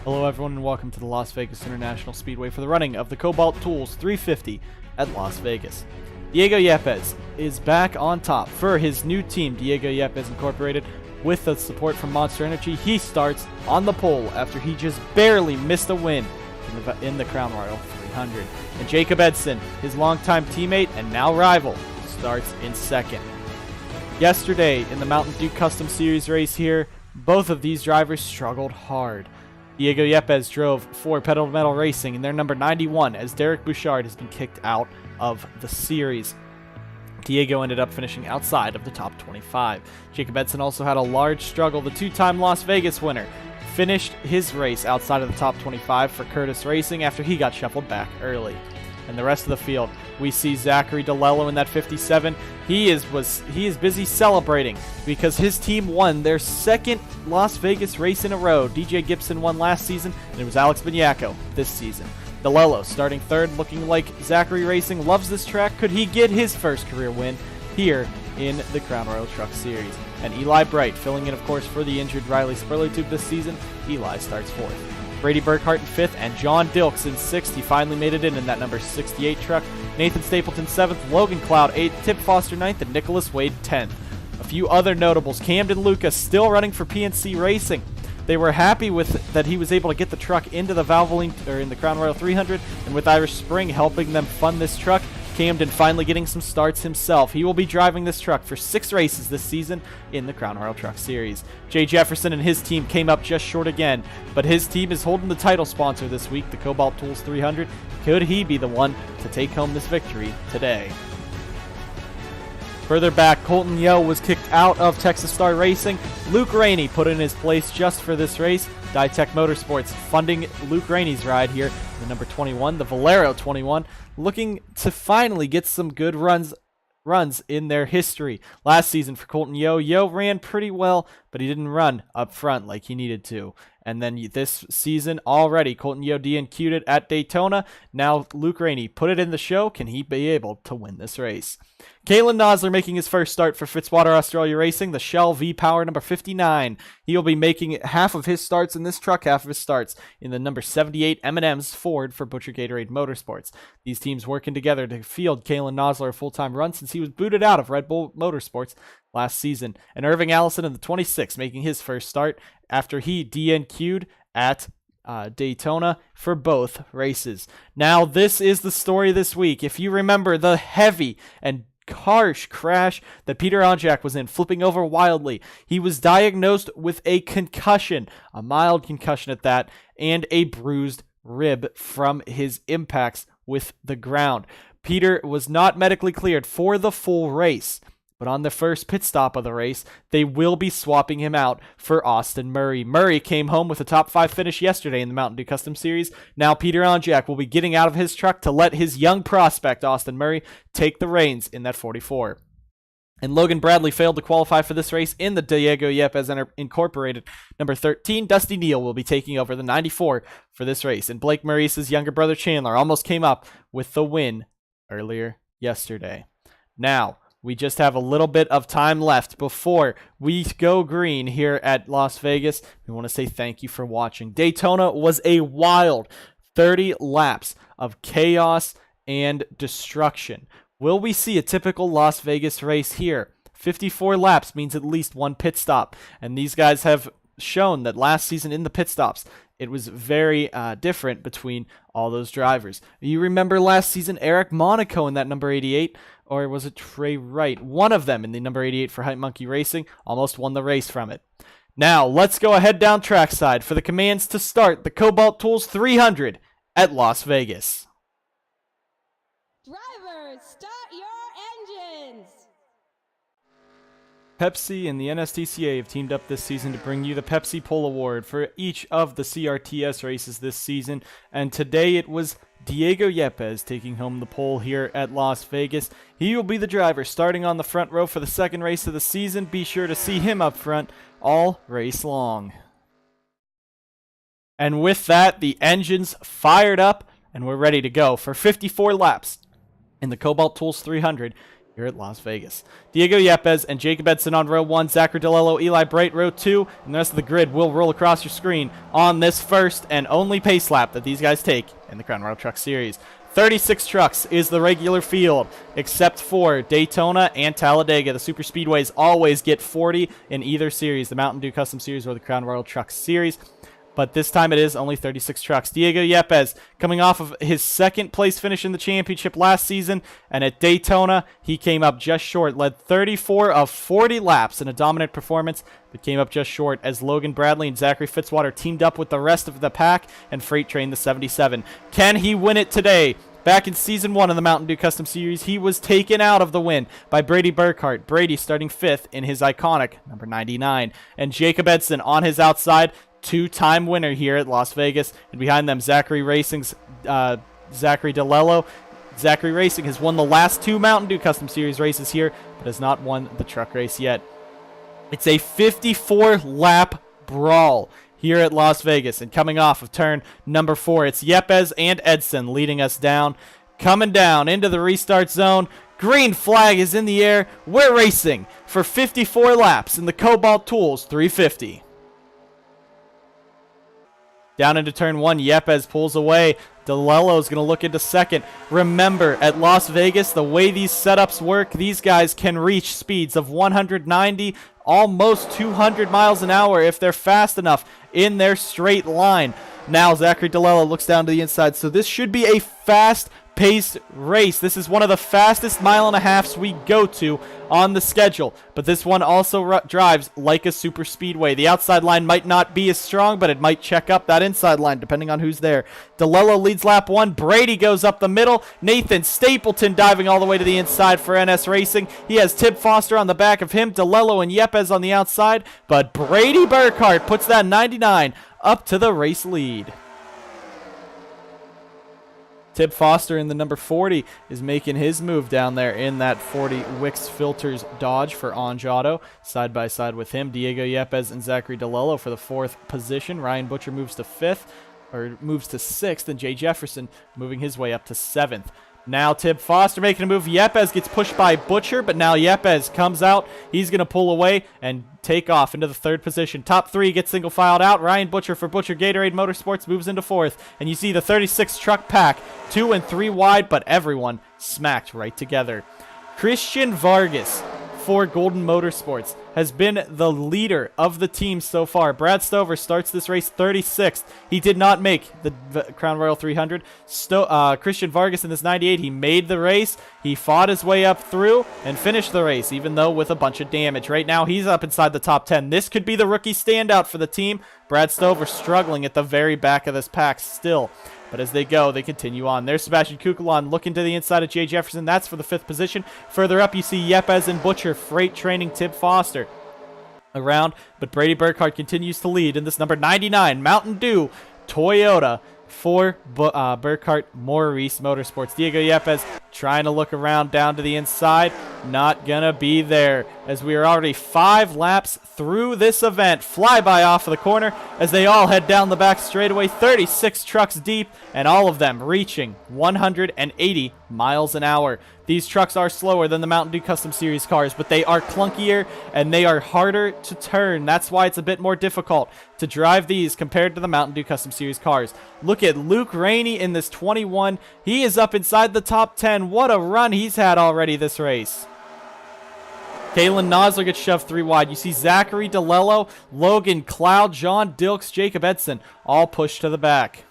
Hello everyone and welcome to the Las Vegas International Speedway for the running of the Kobalt Tools 350 at Las Vegas. Diego Yepez is back on top for his new team, Diego Yepez Incorporated. With the support from Monster Energy, he starts on the pole after he just barely missed a win in the Crown Royal 300. And Jacob Edson, his longtime teammate and now rival, starts in second. Yesterday in the Mountain Dew Custom Series race here, both of these drivers struggled hard. Diego Yepez drove for Pedal to Metal Racing in their number 91 as Derek Bouchard has been kicked out of the series. Diego ended up finishing outside of the top 25. Jacob Edson also had a large struggle. The two-time Las Vegas winner finished his race outside of the top 25 for Curtis Racing after he got shuffled back early. And the rest of the field, we see Zachary DeLello in that 57. He is busy celebrating because his team won their second Las Vegas race in a row. DJ Gibson won last season, and it was Alex Bignacco this season. DeLello starting third, looking like Zachary Racing loves this track. Could he get his first career win here in the Crown Royal Truck Series? And Eli Bright filling in, of course, for the injured Riley Spurlitube this season. Eli starts fourth. Brady Burkhart in 5th, and John Dilks in 6th. He finally made it in that number 68 truck. Nathan Stapleton 7th, Logan Cloud 8th, Tip Foster 9th, and Nicholas Wade 10th. A few other notables, Camden Lucas still running for PNC Racing. They were happy with that he was able to get the truck into the Valvoline, or in the Crown Royal 300, and with Irish Spring helping them fund this truck, Camden finally getting some starts himself. He will be driving this truck for 6 races this season in the Crown Royal Truck Series. Jay Jefferson and his team came up just short again, but his team is holding the title sponsor this week, the Kobalt Tools 300. Could he be the one to take home this victory today? Further back, Colton Yo was kicked out of Texas Star Racing. Luke Rainey put in his place just for this race. Ditech Motorsports funding Luke Rainey's ride here. The number 21, the Valero 21, looking to finally get some good runs in their history. Last season for Colton Yo ran pretty well, but he didn't run up front like he needed to. And then this season already, Colton Yo DNQ'd it at Daytona. Now Luke Rainey put it in the show. Can he be able to win this race? Kalen Nosler making his first start for Fitzwater Australia Racing, the Shell V-Power number 59. He will be making half of his starts in this truck, half of his starts in the number 78 M&M's Ford for Butcher Gatorade Motorsports. These teams working together to field Kalen Nosler a full-time run since he was booted out of Red Bull Motorsports last season. And Irving Allison in the 26 making his first start after he DNQ'd at Daytona for both races. Now, this is the story this week. If you remember the heavy and harsh crash that Peter Onjak was in, flipping over wildly, he was diagnosed with a concussion, a mild concussion at that, and a bruised rib from his impacts with the ground. Peter was not medically cleared for the full race, but on the first pit stop of the race, they will be swapping him out for Austin Murray. Murray came home with a top 5 finish yesterday in the Mountain Dew Custom Series. Now Peter Onjak will be getting out of his truck to let his young prospect, Austin Murray, take the reins in that 44. And Logan Bradley failed to qualify for this race in the Diego Yepez Incorporated. Number 13, Dusty Neal will be taking over the 94 for this race. And Blake Maurice's younger brother Chandler almost came up with the win earlier yesterday. Now, we just have a little bit of time left before we go green here at Las Vegas. We want to say thank you for watching. Daytona was a wild 30 laps of chaos and destruction. Will we see a typical Las Vegas race here? 54 laps means at least one pit stop. And these guys have shown that last season in the pit stops, it was very different between all those drivers. You remember last season, Eric Monaco in that number 88, or was it Trey Wright? One of them in the number 88 for Hype Monkey Racing almost won the race from it. Now, let's go ahead down trackside for the commands to start the Kobalt Tools 300 at Las Vegas. Drivers, start your engines! Pepsi and the NSDCA have teamed up this season to bring you the Pepsi Pole Award for each of the CRTS races this season, and today it was Diego Yepez taking home the pole here at Las Vegas. He will be the driver starting on the front row for the second race of the season. Be sure to see him up front all race long. And with that, the engine's fired up and we're ready to go for 54 laps in the Kobalt Tools 300 here here at Las Vegas. Diego Yepez and Jacob Edson on row 1, Zachary DeLello, Eli Bright row 2, and the rest of the grid will roll across your screen on this first and only pace lap that these guys take in the Crown Royal Truck Series. 36 trucks is the regular field, except for Daytona and Talladega. The super speedways always get 40 in either series, the Mountain Dew Custom Series or the Crown Royal Truck Series. But this time it is only 36 trucks. Diego Yepez coming off of his second place finish in the championship last season, and at Daytona he came up just short, led 34 of 40 laps in a dominant performance, but came up just short as Logan Bradley and Zachary Fitzwater teamed up with the rest of the pack and freight trained the 77. Can he win it today? Back in Season 1 of the Mountain Dew Custom Series, he was taken out of the win by Brady Burkhart. Brady starting 5th in his iconic number 99. And Jacob Edson on his outside, two-time winner here at Las Vegas. And behind them, Zachary Racing's Zachary DeLello. Zachary Racing has won the last 2 Mountain Dew Custom Series races here, but has not won the truck race yet. It's a 54-lap brawl here at Las Vegas, and coming off of turn number 4, it's Yepez and Edson leading us down. Coming down into the restart zone. Green flag is in the air. We're racing for 54 laps in the Kobalt Tools 350. Down into turn 1, Yepez pulls away. DeLello's going to look into second. Remember, at Las Vegas, the way these setups work, these guys can reach speeds of 190, almost 200 miles an hour if they're fast enough in their straight line. Now, Zachary DeLello looks down to the inside, so this should be a fast-paced race. This is one of the fastest mile-and-a-halfs we go to on the schedule, but this one also drives like a super speedway. The outside line might not be as strong, but it might check up that inside line depending on who's there. DeLello leads lap 1. Brady goes up the middle. Nathan Stapleton diving all the way to the inside for NS Racing. He has Tib Foster on the back of him, DeLello and Yepez on the outside, but Brady Burkhart puts that 99 up to the race lead. Tib Foster in the number 40 is making his move down there in that 40 Wix Filters Dodge for Anj Auto. Side by side with him, Diego Yepez and Zachary DeLello for the 4th position. Ryan Butcher moves to 5th, or moves to 6th, and Jay Jefferson moving his way up to 7th. Now Tib Foster making a move. Yepez gets pushed by Butcher, but now Yepez comes out. He's going to pull away and take off into the 3rd position. Top 3 gets single filed out. Ryan Butcher for Butcher Gatorade Motorsports moves into 4th. And you see the 36 truck pack, 2 and 3 wide, but everyone smacked right together. Christian Vargas for Golden Motorsports has been the leader of the team so far. Brad Stover starts this race 36th. He did not make the Crown Royal 300. Christian Vargas in this 98, he made the race. He fought his way up through and finished the race, even though with a bunch of damage. Right now, he's up inside the top 10. This could be the rookie standout for the team. Brad Stover struggling at the very back of this pack still. But as they go, they continue on. There's Sebastian Kukulon looking to the inside of Jay Jefferson. That's for the 5th position. Further up, you see Yepez and Butcher freight training Tib Foster around. But Brady Burkhart continues to lead in this number 99 Mountain Dew Toyota for Burkhart Maurice Motorsports. Diego Yepez trying to look around down to the inside. Not gonna be there as we are already 5 laps through this event. Flyby off of the corner as they all head down the back straightaway. 36 trucks deep and all of them reaching 180 miles an hour. These trucks are slower than the Mountain Dew Custom Series cars, but they are clunkier and they are harder to turn. That's why it's a bit more difficult to drive these compared to the Mountain Dew Custom Series cars. Look at Luke Rainey in this 21. He is up inside the top 10. What a run he's had already this race. Kalen Nosler gets shoved 3 wide. You see Zachary DeLello, Logan Cloud, John Dilks, Jacob Edson all pushed to the back.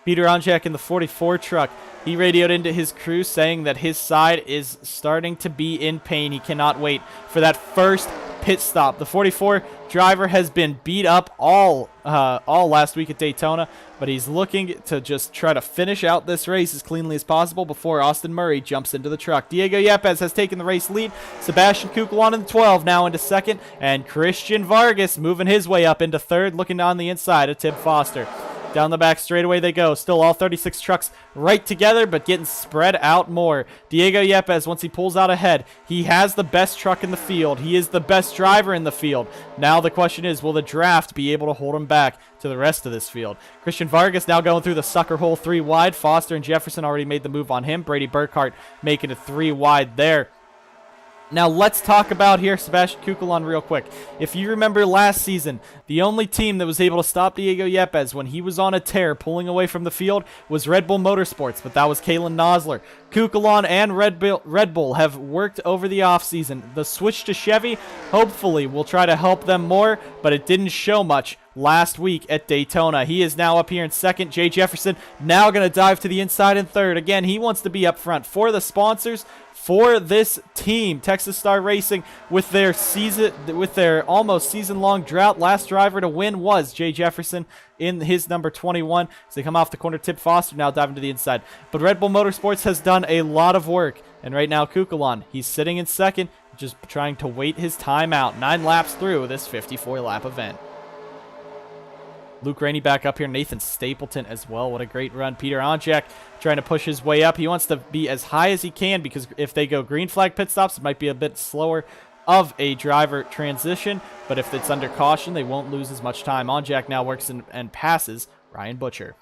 Peter Onjak in the 44 truck. He radioed into his crew saying that his side is starting to be in pain. He cannot wait for that first pit stop. The 44 driver has been beat up all last week at Daytona, but he's looking to just try to finish out this race as cleanly as possible before Austin Murray jumps into the truck. Diego Yepez has taken the race lead. Sebastian Kukulon in the 12 now into 2nd, and Christian Vargas moving his way up into 3rd, looking on the inside of Tib Foster. Down the back straightaway they go. Still all 36 trucks right together, but getting spread out more. Diego Yepez, once he pulls out ahead, he has the best truck in the field. He is the best driver in the field. Now the question is, will the draft be able to hold him back to the rest of this field? Christian Vargas now going through the sucker hole 3 wide. Foster and Jefferson already made the move on him. Brady Burkhart making it 3 wide there. Now let's talk about here Sebastian Kukulon real quick. If you remember last season, the only team that was able to stop Diego Yepez when he was on a tear pulling away from the field was Red Bull Motorsports, but that was Kalen Nosler. Kukulon and Red Bull have worked over the offseason. The switch to Chevy hopefully will try to help them more, but it didn't show much last week at Daytona. He is now up here in second. Jay Jefferson now going to dive to the inside in third. Again, he wants to be up front for the sponsors, for this team, Texas Star Racing, with their almost season-long drought. Last driver to win was Jay Jefferson in his number 21. As they come off the corner, Tip Foster now diving to the inside. But Red Bull Motorsports has done a lot of work. And right now, Kukulon, he's sitting in second, just trying to wait his time out. 9 laps through this 54-lap event. Luke Rainey back up here. Nathan Stapleton as well. What a great run. Peter Onjak trying to push his way up. He wants to be as high as he can because if they go green flag pit stops, it might be a bit slower of a driver transition. But if it's under caution, they won't lose as much time. Onjak now works and passes Ryan Butcher.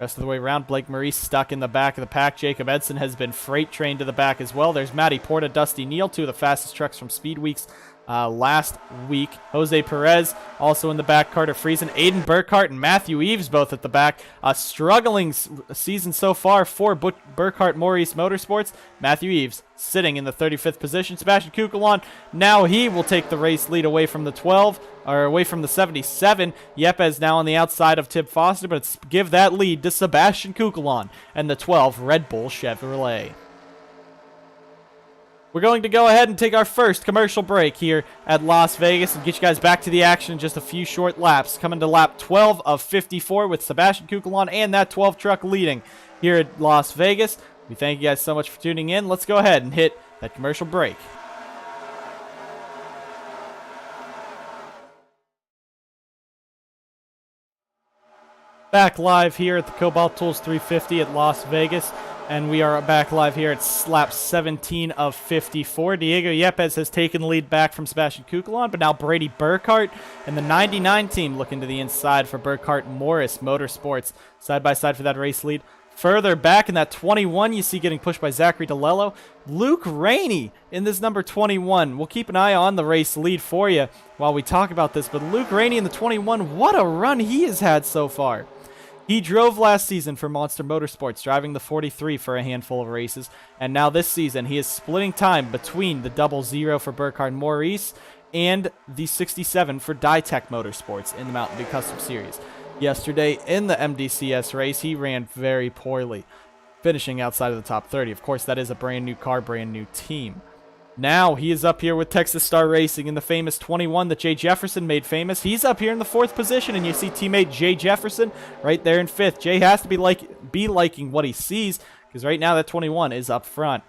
Rest of the way around, Blake Maurice stuck in the back of the pack. Jacob Edson has been freight trained to the back as well. There's Matty Porta, Dusty Neal, two of the fastest trucks from Speed Weeks last week. Jose Perez also in the back. Carter Friesen, Aiden Burkhart, and Matthew Eves both at the back. A struggling season so far for Burkhart Maurice Motorsports. Matthew Eves sitting in the 35th position. Sebastian Kukulon, now he will take the race lead away from the 12, or away from the 77. Yepez now on the outside of Tib Foster, but it's give that lead to Sebastian Kukulon and the 12 Red Bull Chevrolet. We're going to go ahead and take our first commercial break here at Las Vegas and get you guys back to the action in just a few short laps. Coming to lap 12 of 54 with Sebastian Kukulon and that 12 truck leading here at Las Vegas. We thank you guys so much for tuning in. Let's go ahead and hit that commercial break. Back live here at the Kobalt Tools 350 at Las Vegas. And we are back live here at lap 17 of 54. Diego Yepez has taken the lead back from Sebastian Kukulon, but now Brady Burkhart and the 99 team looking to the inside for Burkhart Morris Motorsports. Side by side for that race lead. Further back in that 21, you see getting pushed by Zachary DeLello. Luke Rainey in this number 21. We'll keep an eye on the race lead for you while we talk about this. But Luke Rainey in the 21, what a run he has had so far. He drove last season for Monster Motorsports, driving the 43 for a handful of races. And now this season, he is splitting time between the 00 for Burkhart Maurice and the 67 for Ditech Motorsports in the Mountain Dew Custom Series. Yesterday in the MDCS race, he ran very poorly, finishing outside of the top 30. Of course, that is a brand new car, brand new team. Now he is up here with Texas Star Racing in the famous 21 that Jay Jefferson made famous. He's up here in the 4th position, and you see teammate Jay Jefferson right there in 5th. Jay has to be liking what he sees, because right now that 21 is up front.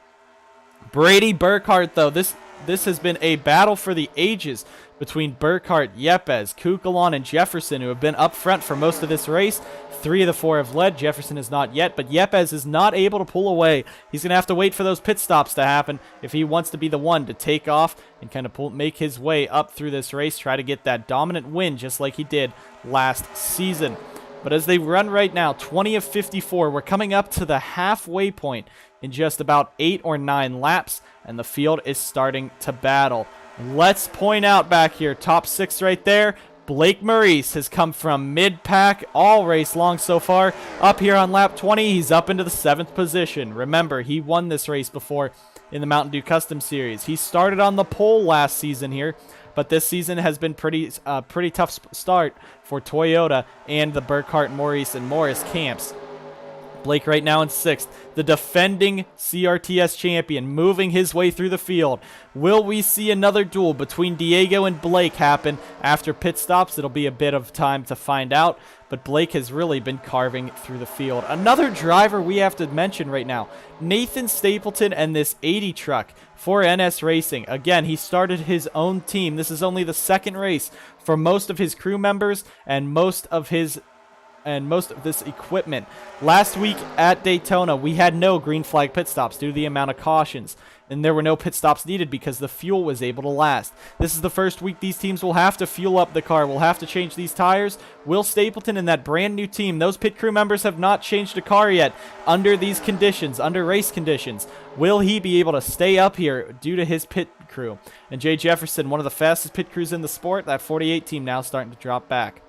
Brady Burkhart, though, this has been a battle for the ages between Burkhart, Yepez, Kukulon, and Jefferson, who have been up front for most of this race. 3 of the 4 have led. Jefferson is not yet, but Yepez is not able to pull away. He's going to have to wait for those pit stops to happen if he wants to be the one to take off and kind of make his way up through this race, try to get that dominant win just like he did last season. But as they run right now, 20 of 54, we're coming up to the halfway point in just about 8 or 9 laps, and the field is starting to battle. Let's point out back here, top 6 right there. Blake Maurice has come from mid-pack all race long so far. Up here on lap 20, he's up into the 7th position. Remember, he won this race before in the Mountain Dew Custom Series. He started on the pole last season here, but this season has been pretty tough start for Toyota and the Burkhart, Maurice, and Morris camps. Blake right now in 6th, the defending CRTS champion, moving his way through the field. Will we see another duel between Diego and Blake happen after pit stops? It'll be a bit of time to find out, but Blake has really been carving through the field. Another driver we have to mention right now, Nathan Stapleton and this 80 truck for NS Racing. Again, he started his own team. This is only the 2nd race for most of his crew members and most of his most of this equipment. Last week at Daytona, we had no green flag pit stops due to the amount of cautions, and there were no pit stops needed because the fuel was able to last. This is the first week these teams will have to fuel up the car, will have to change these tires. Will Stapleton and that brand new team, those pit crew members have not changed a car yet under these conditions, under race conditions. Will he be able to stay up here due to his pit crew? And Jay Jefferson, one of the fastest pit crews in the sport, that 48 team now starting to drop back.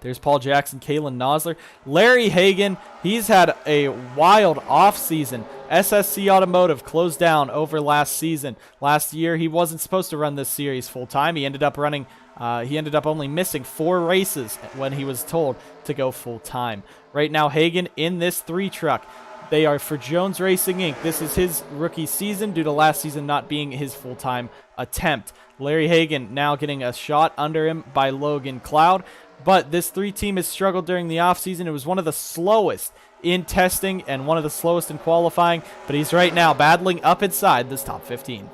There's Paul Jackson, Kalen Nosler. Larry Hagan, he's had a wild offseason. SSC Automotive closed down over last season. Last year, he wasn't supposed to run this series full-time. He ended up only missing 4 races when he was told to go full-time. Right now, Hagan in this 3 truck. They are for Jones Racing Inc. This is his rookie season due to last season not being his full-time attempt. Larry Hagan now getting a shot under him by Logan Cloud. But this 3 team has struggled during the offseason. It was one of the slowest in testing and one of the slowest in qualifying. But he's right now battling up inside this top 15.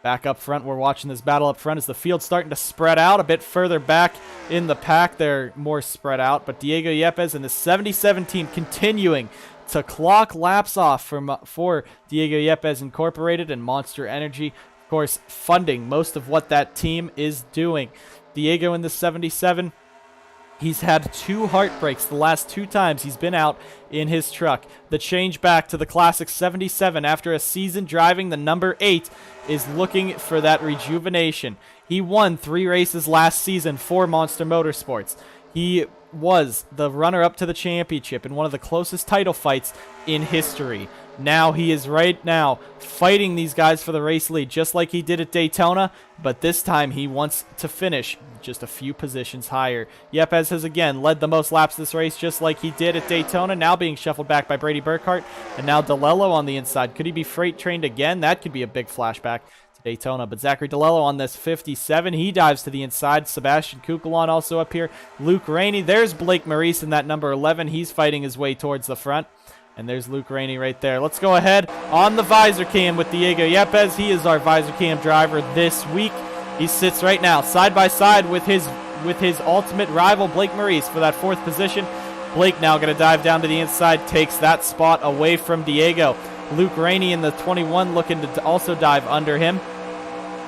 Back up front, we're watching this battle up front as the field's starting to spread out a bit further back in the pack. They're more spread out. But Diego Yepez and the 77 team continuing to clock laps off for Diego Yepez Incorporated and Monster Energy. Of course, funding most of what that team is doing. Diego in the 77, he's had 2 heartbreaks the last 2 times he's been out in his truck. The change back to the classic 77 after a season driving the number 8 is looking for that rejuvenation. He won 3 races last season for Monster Motorsports. He was the runner-up to the championship in one of the closest title fights in history. Now he is right now fighting these guys for the race lead just like he did at Daytona, but this time he wants to finish just a few positions higher. Yepez has again led the most laps this race just like he did at Daytona, now being shuffled back by Brady Burkhart, and now DeLello on the inside. Could he be freight trained again? That could be a big flashback to Daytona, but Zachary DeLello on this 57, he dives to the inside. Sebastian Kukulon also up here. Luke Rainey, there's Blake Maurice in that number 11. He's fighting his way towards the front. And there's Luke Rainey right there. Let's go ahead on the visor cam with Diego Yepez. He is our visor cam driver this week. He sits right now side by side with his ultimate rival Blake Maurice for that 4th position. Blake now going to dive down to the inside, takes that spot away from Diego. Luke Rainey in the 21 looking to also dive under him.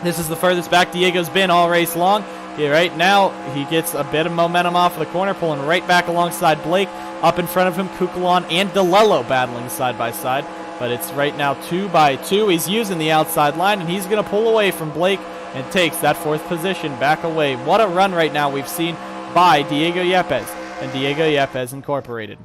This is the furthest back Diego's been all race long. Yeah, right now he gets a bit of momentum off of the corner, pulling right back alongside Blake. Up in front of him, Kukulon and DeLello battling side by side. But it's right now 2 by 2. He's using the outside line, and he's going to pull away from Blake and takes that 4th position back away. What a run right now we've seen by Diego Yepez and Diego Yepez Incorporated.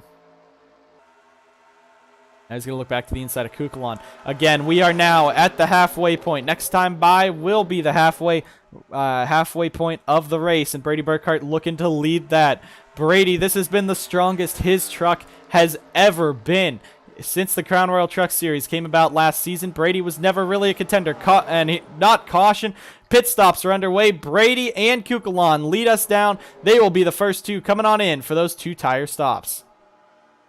Now he's going to look back to the inside of Kukulon. Again, we are now at the halfway point. Next time by will be the halfway point of the race, and Brady Burkhart looking to lead that. Brady, this has been the strongest his truck has ever been. Since the Crown Royal Truck Series came about last season, Brady was never really a contender. Not caution. Pit stops are underway. Brady and Kukulon lead us down. They will be the first 2 coming on in for those 2 tire stops.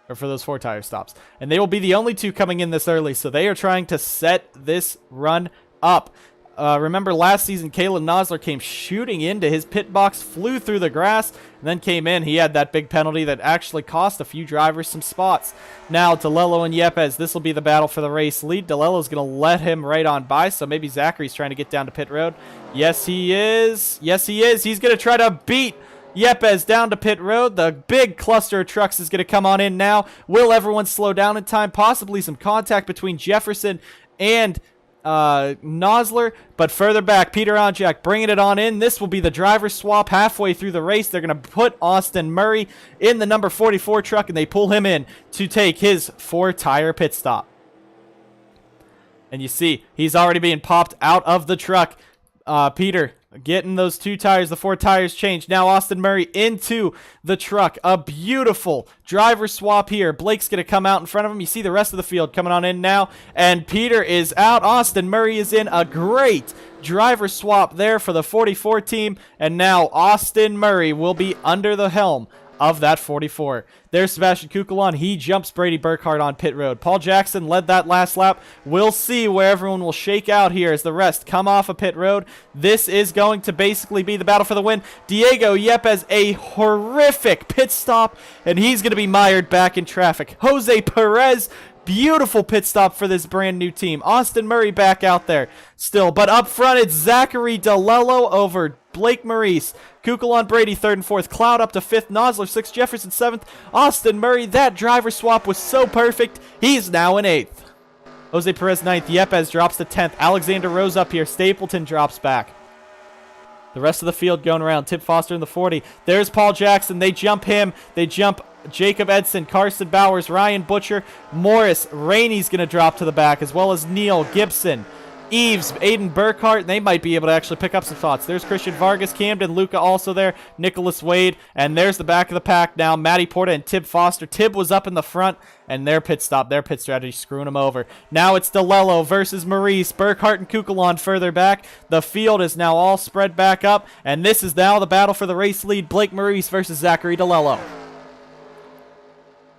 Or for those 4 tire stops. And they will be the only 2 coming in this early, so they are trying to set this run up. Remember last season, Kalen Nosler came shooting into his pit box, flew through the grass, and then came in. He had that big penalty that actually cost a few drivers some spots. Now, DeLello and Yepez, this will be the battle for the race lead. DeLello's going to let him right on by, so maybe Zachary's trying to get down to pit road. Yes, he is. Yes, he is. He's going to try to beat Yepez down to pit road. The big cluster of trucks is going to come on in now. Will everyone slow down in time? Possibly some contact between Jefferson and Nosler, but further back, Peter Onjak bringing it on in. This will be the driver swap halfway through the race. They're going to put Austin Murray in the number 44 truck, and they pull him in to take his 4-tire pit stop. And you see, he's already being popped out of the truck. Peter getting those 2 tires, the 4 tires changed. Now Austin Murray into the truck. A beautiful driver swap here. Blake's going to come out in front of him. You see the rest of the field coming on in now. And Peter is out. Austin Murray is in. A great driver swap there for the 44 team. And now Austin Murray will be under the helm of that 44. There's Sebastian Kukulon. He jumps Brady Burkhardt on pit road. Paul Jackson led that last lap. We'll see where everyone will shake out here as the rest come off of pit road. This is going to basically be the battle for the win. Diego Yepez, a horrific pit stop, and he's going to be mired back in traffic. Jose Perez, beautiful pit stop for this brand new team. Austin Murray back out there still, but up front it's Zachary DeLello over Blake Maurice. Kukulon Brady 3rd and 4th. Cloud up to 5th. Nosler 6th. Jefferson 7th. Austin Murray, that driver swap was so perfect. He's now in 8th. Jose Perez 9th. Yepez drops to 10th. Alexander Rose up here. Stapleton drops back. The rest of the field going around. Tip Foster in the 40. There's Paul Jackson. They jump him. They jump Jacob Edson, Carson Bowers, Ryan Butcher, Morris. Rainey's going to drop to the back, as well as Neil Gibson, Eves, Aiden Burkhart. They might be able to actually pick up some thoughts. There's Christian Vargas, Camden, Luca also there, Nicholas Wade, and there's the back of the pack now. Matty Porta and Tib Foster. Tib was up in the front, and their pit stop, their pit strategy screwing them over. Now it's DeLello versus Maurice. Burkhart and Kukulon further back. The field is now all spread back up, and this is now the battle for the race lead. Blake Maurice versus Zachary DeLello.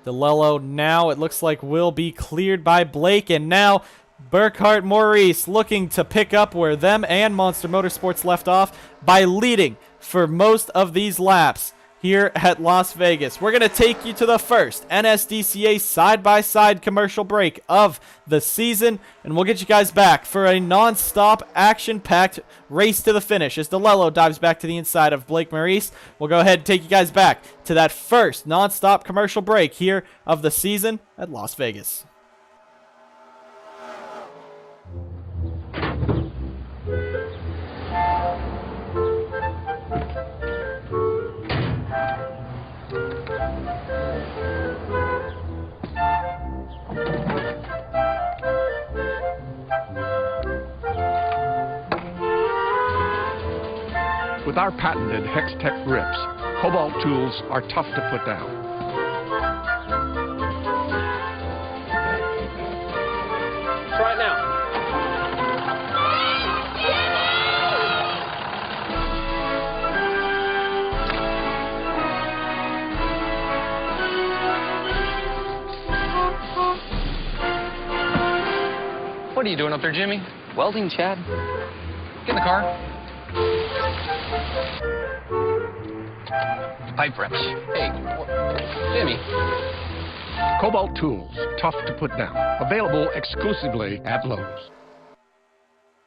DeLello now, it looks like, will be cleared by Blake, and now Burkhart Maurice looking to pick up where them and Monster Motorsports left off by leading for most of these laps here at Las Vegas. We're going to take you to the first NSDCA side-by-side commercial break of the season, and we'll get you guys back for a non-stop, action-packed race to the finish as DeLello dives back to the inside of Blake Maurice. We'll go ahead and take you guys back to that first non-stop commercial break here of the season at Las Vegas. With our patented Hex-Tech grips, Kobalt tools are tough to put down. Try it now. What are you doing up there, Jimmy? Welding, Chad. Get in the car. Pipe wrench. Hey, Jimmy. Kobalt tools, tough to put down. Available exclusively at Lowe's.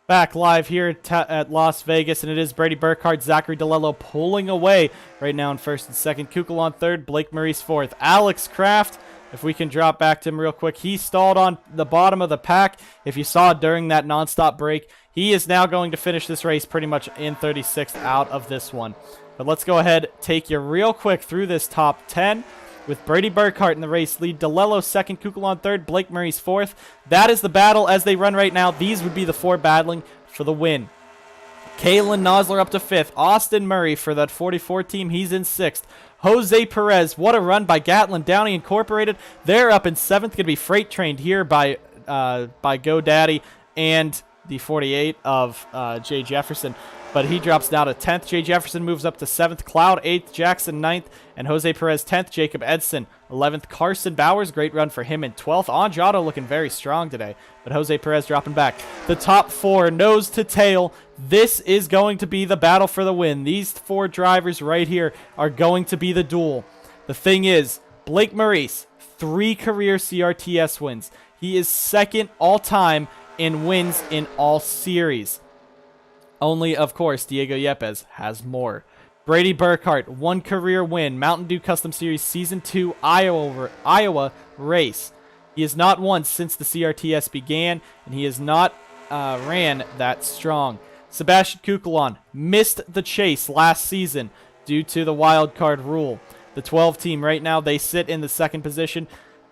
Back live here at Las Vegas, and it is Brady Burkhardt, Zachary DeLello pulling away right now in 1st and 2nd. Kukulon 3rd, Blake Maurice 4th. Alex Kraft, if we can drop back to him real quick, he stalled on the bottom of the pack. If you saw during that nonstop break, he is now going to finish this race pretty much in 36th out of this one. But let's go ahead, take you real quick through this top 10 with Brady Burkhardt in the race lead, DeLello 2nd, Kukulon 3rd, Blake Maurice 4th. That is the battle as they run right now. These would be the 4 battling for the win. Kalen Nosler up to 5th. Austin Murray for that 44 team, he's in 6th. Jose Perez, what a run by Gatlin Downey Incorporated. They're up in 7th, going to be freight trained here by GoDaddy and the 48 of Jay Jefferson. But he drops down to 10th. Jay Jefferson moves up to 7th. Cloud 8th. Jackson 9th. And Jose Perez 10th. Jacob Edson 11th. Carson Bowers, great run for him in 12th. Andrade looking very strong today. But Jose Perez dropping back. The top 4, nose to tail. This is going to be the battle for the win. These 4 drivers right here are going to be the duel. The thing is, Blake Maurice, 3 career CRTS wins. He is 2nd all-time in wins in all series. Only, of course, Diego Yepez has more. Brady Burkhardt, 1 career win, Mountain Dew Custom Series Season 2 Iowa race. He has not won since the CRTS began, and he has not ran that strong. Sebastian Kukulon missed the chase last season due to the wild card rule. The 12 team right now, they sit in the 2nd position.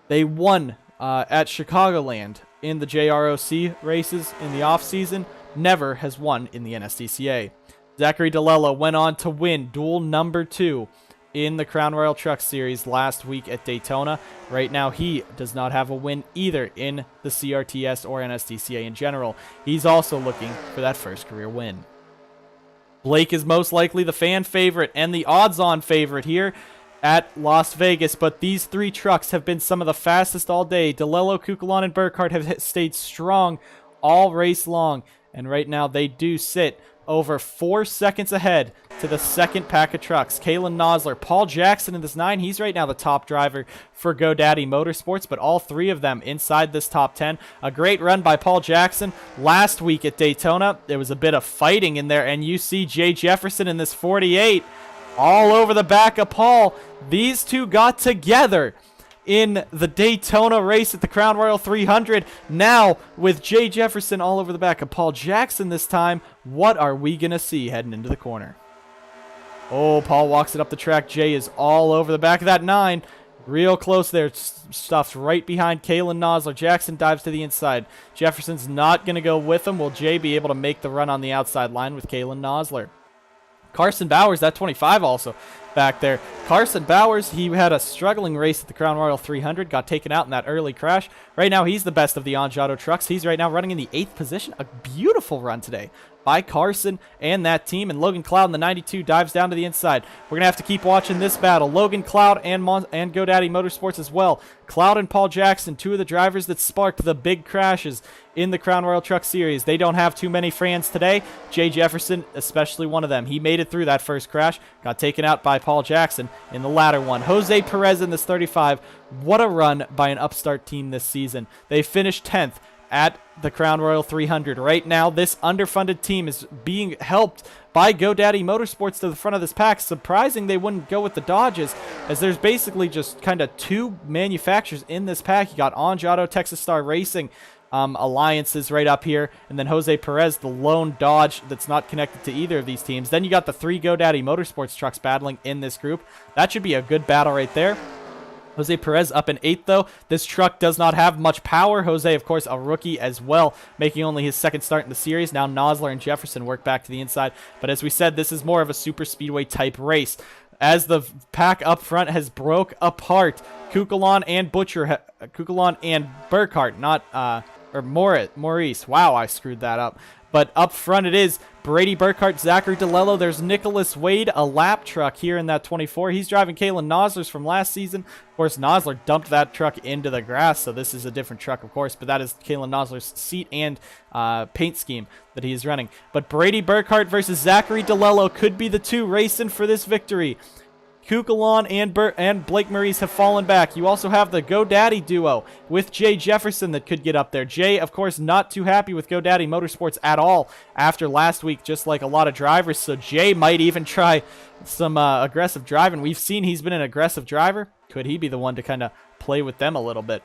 They won at Chicagoland in the JROC races in the offseason. Never has won in the NSDCA. Zachary DeLello went on to win duel number 2 in the Crown Royal Truck Series last week at Daytona. Right now, he does not have a win either in the CRTS or NSDCA in general. He's also looking for that first career win. Blake is most likely the fan favorite and the odds-on favorite here. at Las Vegas, but these 3 trucks have been some of the fastest all day. DeLello, Kukulon, and Burkhardt have stayed strong all race long, and right now they do sit over 4 seconds ahead to the second pack of trucks. Kalen Nosler, Paul Jackson in this 9. He's right now the top driver for GoDaddy Motorsports, but all 3 of them inside this top 10. A great run by Paul Jackson last week at Daytona. There was a bit of fighting in there, and you see Jay Jefferson in this 48 all over the back of Paul. These 2 got together in the Daytona race at the Crown Royal 300. Now, with Jay Jefferson all over the back of Paul Jackson this time, what are we going to see heading into the corner? Oh, Paul walks it up the track. Jay is all over the back of that 9. Real close there. Stuffed right behind Kalen Nosler. Jackson dives to the inside. Jefferson's not going to go with him. Will Jay be able to make the run on the outside line with Kalen Nosler? Carson Bowers, that 25 also back there. Carson Bowers, he had a struggling race at the Crown Royal 300, got taken out in that early crash. Right now, he's the best of the Angiato trucks. He's right now running in the 8th position. A beautiful run today by Carson and that team. And Logan Cloud in the 92 dives down to the inside. We're going to have to keep watching this battle. Logan Cloud and GoDaddy Motorsports as well. Cloud and Paul Jackson, 2 of the drivers that sparked the big crashes in the Crown Royal Truck Series. They don't have too many fans today. Jay Jefferson, especially one of them. He made it through that first crash, got taken out by Paul Jackson in the latter one. Jose Perez in this 35. What a run by an upstart team this season. They finished 10th at the Crown Royal 300. Right now, this underfunded team is being helped by GoDaddy Motorsports to the front of this pack. Surprising they wouldn't go with the Dodges, as there's basically just kind of 2 manufacturers in this pack. You got Angiato, Texas Star Racing, alliances right up here, and then Jose Perez, the lone Dodge that's not connected to either of these teams. Then you got the 3 GoDaddy Motorsports trucks battling in this group. That should be a good battle right there. Jose Perez up in 8th, though. This truck does not have much power. Jose, of course, a rookie as well, making only his 2nd start in the series. Now Nosler and Jefferson work back to the inside. But as we said, this is more of a super speedway type race. As the pack up front has broke apart, Kukulon and Burkhardt, or Maurice. Wow, I screwed that up. But up front it is Brady Burkhardt, Zachary DeLello. There's Nicholas Wade, a lap truck here in that 24. He's driving Kalen Nosler's from last season. Of course, Nosler dumped that truck into the grass, so this is a different truck, of course. But that is Kalen Nosler's seat and paint scheme that he is running. But Brady Burkhardt versus Zachary DeLello could be the 2 racing for this victory. Kukulon and Blake Maurice have fallen back. You also have the GoDaddy duo with Jay Jefferson that could get up there. Jay, of course, not too happy with GoDaddy Motorsports at all after last week, just like a lot of drivers. So Jay might even try some aggressive driving. We've seen he's been an aggressive driver. Could he be the one to kind of play with them a little bit?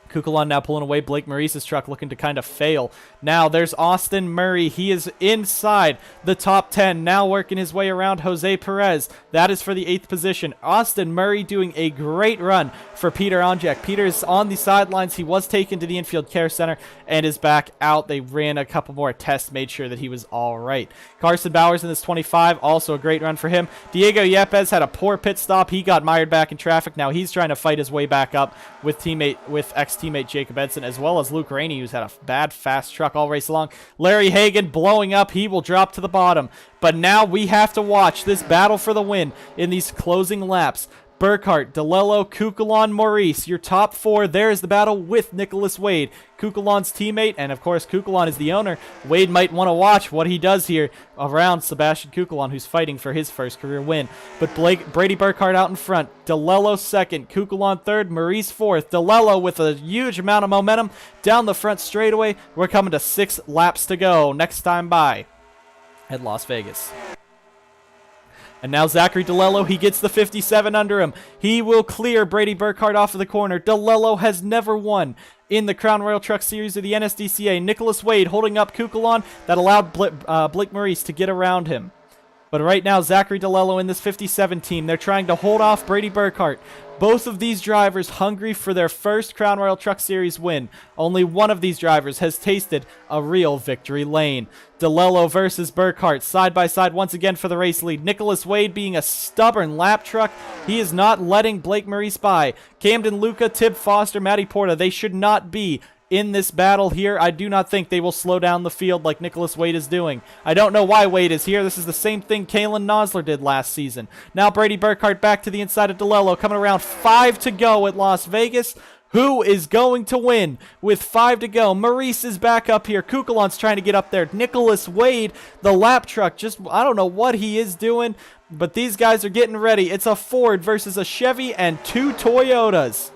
Kukulon now pulling away. Blake Maurice's truck looking to kind of fail. Now there's Austin Murray. He is inside the top 10. Now working his way around Jose Perez. That is for the 8th position. Austin Murray doing a great run for Peter Onjek. Peter is on the sidelines. He was taken to the infield care center and is back out. They ran a couple more tests, made sure that he was all right. Carson Bowers in this 25. Also a great run for him. Diego Yepez had a poor pit stop. He got mired back in traffic. Now he's trying to fight his way back up with ex-teammate Jacob Edson, as well as Luke Rainey, who's had a bad fast truck all race long. Larry Hagan blowing up. He will drop to the bottom. But now we have to watch this battle for the win in these closing laps. Burkhardt, DeLello, Kukulon, Maurice, your top 4. There's the battle with Nicholas Wade, Kukulon's teammate, and of course Kukulon is the owner. Wade might want to watch what he does here around Sebastian Kukulon, who's fighting for his first career win. But Brady Burkhardt out in front, DeLello 2nd, Kukulon 3rd, Maurice 4th. DeLello with a huge amount of momentum down the front straightaway. We're coming to 6 laps to go. Next time by at Las Vegas. And now Zachary DeLello, he gets the 57 under him. He will clear Brady Burkhardt off of the corner. DeLello has never won in the Crown Royal Truck Series of the NSDCA. Nicholas Wade holding up Kukulon. That allowed Blake Maurice to get around him. But right now, Zachary DeLello in this 57 team, they're trying to hold off Brady Burkhardt. Both of these drivers hungry for their first Crown Royal Truck Series win. Only one of these drivers has tasted a real victory lane. DeLello versus Burkhardt, side by side once again for the race lead. Nicholas Wade being a stubborn lap truck. He is not letting Blake Maurice by. Camden Luca, Tib Foster, Matty Porta, they should not be in this battle here. I do not think they will slow down the field like Nicholas Wade is doing. I don't know why Wade is here. This is the same thing Kalen Nosler did last season. Now Brady Burkhart back to the inside of DeLello, coming around. 5 to go at Las Vegas. Who is going to win with 5 to go? Maurice is back up here. Kukulon's trying to get up there. Nicholas Wade, the lap truck, just, I don't know what he is doing, but these guys are getting ready. It's a Ford versus a Chevy and 2 Toyotas.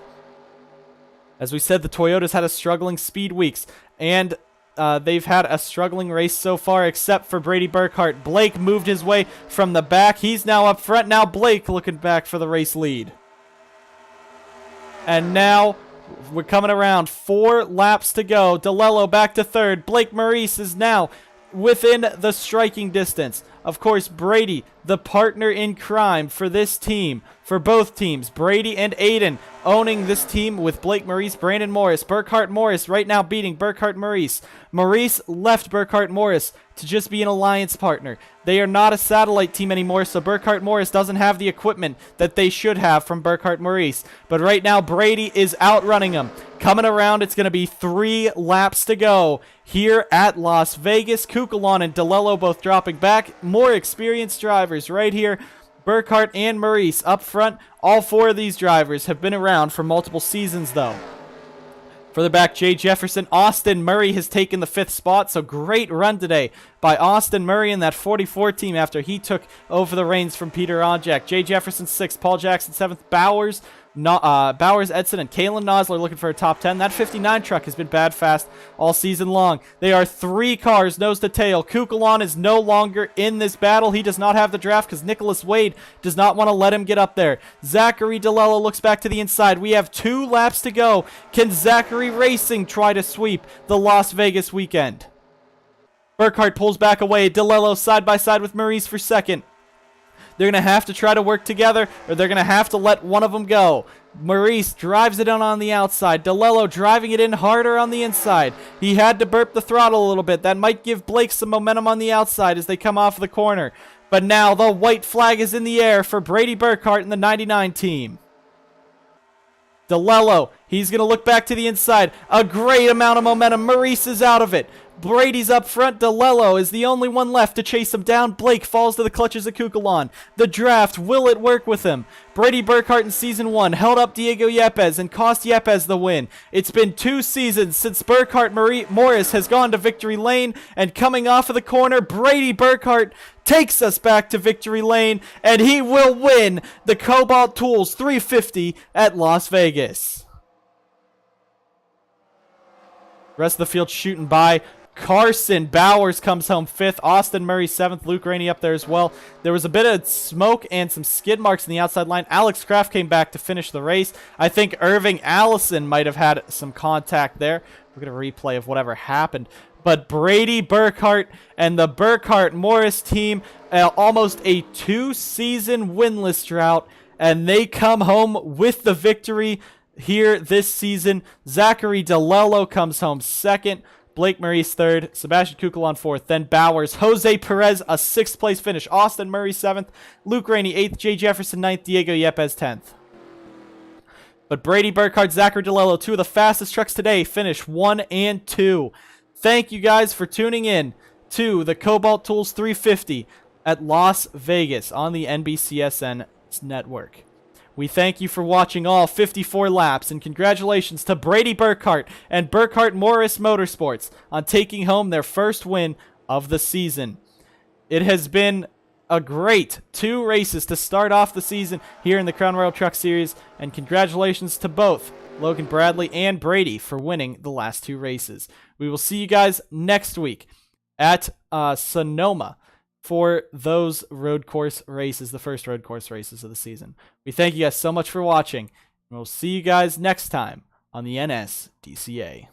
As we said, the Toyotas had a struggling speed weeks, and they've had a struggling race so far, except for Brady Burkhart. Blake moved his way from the back. He's now up front. Now Blake looking back for the race lead. And now we're coming around. 4 laps to go. DeLello back to third. Blake Maurice is now within the striking distance. Of course, Brady, the partner in crime for this team, for both teams. Brady and Aiden owning this team with Blake Maurice, Brandon Morris. Burkhart Morris right now beating Burkhart Maurice. Maurice left Burkhart Morris to just be an alliance partner. They are not a satellite team anymore, so Burkhart Morris doesn't have the equipment that they should have from Burkhart Maurice. But right now, Brady is outrunning them. Coming around, it's going to be 3 laps to go here at Las Vegas. Kukulon and DeLello both dropping back. More experienced drivers right here. Burkhart and Maurice up front. All 4 of these drivers have been around for multiple seasons, though. Further back, Jay Jefferson. Austin Murray has taken the 5th spot, so great run today by Austin Murray in that 44 team after he took over the reins from Peter Onjak. Jay Jefferson 6th, Paul Jackson 7th, Bowers, Edson, and Kalen Nosler looking for a top 10. That 59 truck has been bad fast all season long. They are 3 cars nose to tail. Kukulon is no longer in this battle. He does not have the draft because Nicholas Wade does not want to let him get up there. Zachary DeLello looks back to the inside. We have 2 laps to go. Can Zachary Racing try to sweep the Las Vegas weekend? Burkhart pulls back away. DeLello side by side with Maurice for second. They're going to have to try to work together, or they're going to have to let one of them go. Maurice drives it in on the outside. DeLello driving it in harder on the inside. He had to burp the throttle a little bit. That might give Blake some momentum on the outside as they come off the corner. But now the white flag is in the air for Brady Burkhart and the 99 team. DeLello, he's going to look back to the inside. A great amount of momentum. Maurice is out of it. Brady's up front. DeLello is the only one left to chase him down. Blake falls to the clutches of Kukulon. The draft, will it work with him? Brady Burkhart in Season 1 held up Diego Yepez and cost Yepez the win. It's been 2 seasons since Burkhart Morris has gone to victory lane, and coming off of the corner, Brady Burkhart takes us back to victory lane, and he will win the Kobalt Tools 350 at Las Vegas. Rest of the field shooting by. Carson Bowers comes home 5th. Austin Murray 7th. Luke Rainey up there as well. There was a bit of smoke and some skid marks in the outside line. Alex Kraft came back to finish the race. I think Irving Allison might have had some contact there. We're going to replay of whatever happened. But Brady Burkhart and the Burkhart Morris team, almost a 2-season winless drought, and they come home with the victory here this season. Zachary DeLello comes home 2nd. Blake Maurice 3rd, Sebastian Kukulon 4th, then Bowers, Jose Perez a 6th place finish, Austin Murray 7th, Luke Rainey 8th, Jay Jefferson 9th, Diego Yepez 10th. But Brady Burkhart, Zachary DeLello, 2 of the fastest trucks today, finish 1 and 2. Thank you guys for tuning in to the Kobalt Tools 350 at Las Vegas on the NBCSN network. We thank you for watching all 54 laps, and congratulations to Brady Burkhart and Burkhart Morris Motorsports on taking home their first win of the season. It has been a great 2 races to start off the season here in the Crown Royal Truck Series, and congratulations to both Logan Bradley and Brady for winning the last 2 races. We will see you guys next week at Sonoma for those road course races, the first road course races of the season. We thank you guys so much for watching, and we'll see you guys next time on the NSDCA.